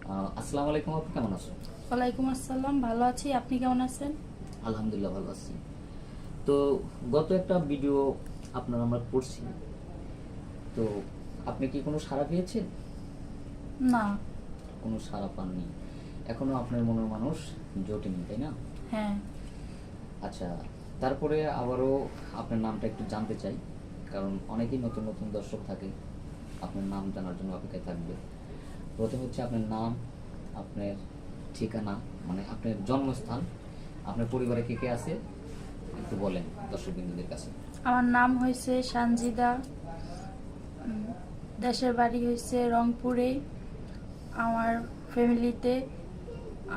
আসসালামু আলাইকুম, আপু কেমন আছেন? ওয়ালাইকুম আসসালাম, ভালো আছি। আপনি কেমন আছেন? আলহামদুলিল্লাহ ভালো আছি। তো গত একটা ভিডিও আপনার আমরা করছি, তো আপনি কি কোনো সাড়া পেয়েছেন? না। কোনো সাড়া পাননি? এখনো আপনার মনের মানুষ জোটেনি, তাই না? হ্যাঁ। আচ্ছা, তারপরে আবারও আপনার নামটা একটু জানতে চাই, কারণ অনেকেই নতুন নতুন দর্শক থাকে, আপনার নাম জানার জন্য অপেক্ষায় থাকবে। প্রথম হচ্ছে আপনার নাম, আপনার ঠিকানা, মানে আপনার জন্মস্থান, আপনার পরিবারে কে কে আছে একটু বলেন দর্শকবৃন্দদের কাছে। আমার নাম হয়েছে সানজিদা। দেশের বাড়ি হয়েছে রংপুরে। আমার ফ্যামিলিতে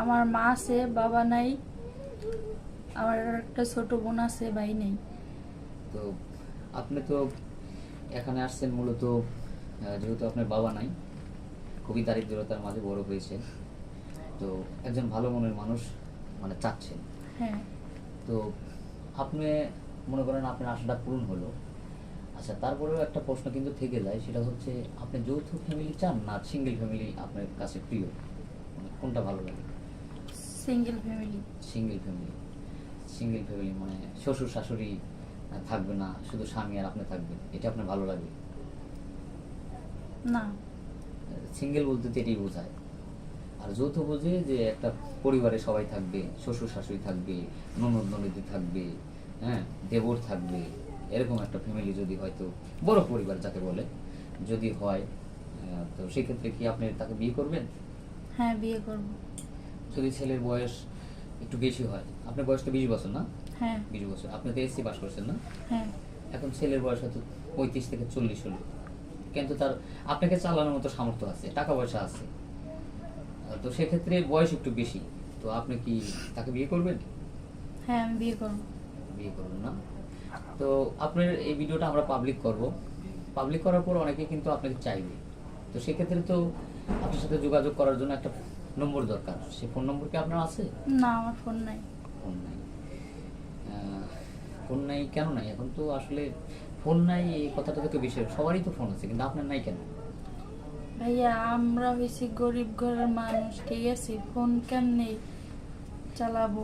আমার মা আছে, বাবা নাই। আমার একটা ছোট বোন আছে, ভাই নেই। তো আপনি তো এখানে আসছেন মূলত যেহেতু আপনার বাবা নাই, খুবই দারিদ্রতার মাঝে বড় হয়েছে, তো একজন ভালো মনের মানুষ মানে চাচ্ছেন। হ্যাঁ। তো আপনি মনে করেন আপনার আশাটা পূরণ হলো। আচ্ছা, তারপরেও একটা প্রশ্ন কিন্তু থেকে যায়, সেটা হচ্ছে আপনি যৌথ ফ্যামিলি চান না সিঙ্গেল ফ্যামিলি আপনার কাছে প্রিয়, মানে কোনটা ভালো লাগে? Single family. Single family. Single family মানে শ্বশুর শাশুড়ি থাকবে না, শুধু স্বামী আর আপনি থাকবেন, এটা আপনার ভালো লাগে? না। সিঙ্গেল বলতে তো এটাই বোঝায়। আর যৌথ বোঝে যে একটা পরিবারে সবাই থাকবে, শ্বশুর শাশুড়ি থাকবে, ননদ ননদি থাকবে, হ্যাঁ, দেবর থাকবে, এরকম একটা ফ্যামিলি যদি হয়তো বড় পরিবার যাকে বলে যদি হয়, তো সেক্ষেত্রে কি আপনি তাকে বিয়ে করবেন? হ্যাঁ, বিয়ে করব। যদি ছেলের বয়স একটু বেশি হয়, আপনার বয়স তো 20 বছর না? হ্যাঁ। 20 বছর, আপনি তো এসসি পাস করছেন না? হ্যাঁ। এখন ছেলের বয়স হয়তো 35 থেকে 40 হলো, কিন্তু তার আপনাকে চালানোর মতো সামর্থ্য আছে, টাকা পয়সা আছে, তো সেক্ষেত্রে বয়স একটু বেশি, তো আপনি কি তাকে বিয়ে করবেন? হ্যাঁ, আমি বিয়ে করব। বিয়ে করবেন না? তো আপনার এই ভিডিওটা আমরা পাবলিক করব, পাবলিক করার পর অনেকে কিন্তু আপনাকে চাইবে, তো সেক্ষেত্রে তো আপনার সাথে যোগাযোগ করার জন্য একটা নম্বর দরকার, সেই ফোন নম্বর কি আপনার আছে? না, আমার ফোন নাই। ফোন নাই? ফোন নাই কেন নাই? এখন তো আসলে ফোন নাই এই কথাটা তো কেউ বেশি, সবারই তো ফোন আছে, কিন্তু আপনার নাই কেন? ভাইয়া, আমরা হয়েছি গরিব ঘরের মানুষ, ঠিক আছে? ফোন কেমনে চালাবো?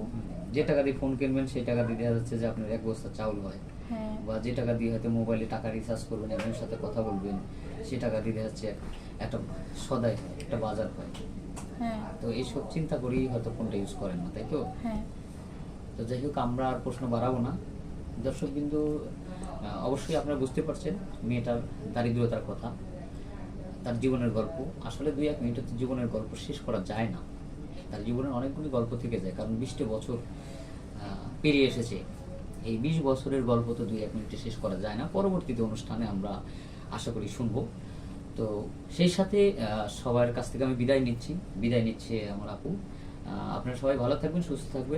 যে টাকা দিয়ে ফোন কিনবেন সেই টাকা দিয়ে দেখা যাচ্ছে যে আপনার এক বস্তা চাউল হয়, হ্যাঁ। বা যে টাকা দিয়ে হয়তো মোবাইলে টাকা রিচার্জ করবেন, একজনের সাথে কথা বলবেন, সে টাকা দিয়ে দেখা যাচ্ছে একটা সদাই হয়, একটা বাজার হয়। হ্যাঁ। তো এইসব চিন্তা করেই হয়তো ফোনটা ইউজ করেন না, তাই তো? হ্যাঁ। তো যাই হোক, আমরা আর প্রশ্ন বাড়াবো না। দর্শক বিন্দু, অবশ্যই আপনারা বুঝতে পারছেন মেয়েটার দারিদ্রতার কথা, তার জীবনের গল্প। আসলে 2-1 মিনিটে তো জীবনের গল্প শেষ করা যায় না, তার জীবনের অনেকগুলি গল্প থেকে যায়, কারণ 20টা বছর পেরিয়ে এসেছে। এই 20 বছরের গল্প তো 2-1 মিনিটে শেষ করা যায় না। পরবর্তীতে অনুষ্ঠানে আমরা আশা করি শুনবো। তো সেই সাথে সবার কাছ থেকে আমি বিদায় নিচ্ছি, বিদায় নিচ্ছে আমার আপু। আপনারা সবাই ভালো থাকবেন, সুস্থ থাকবেন।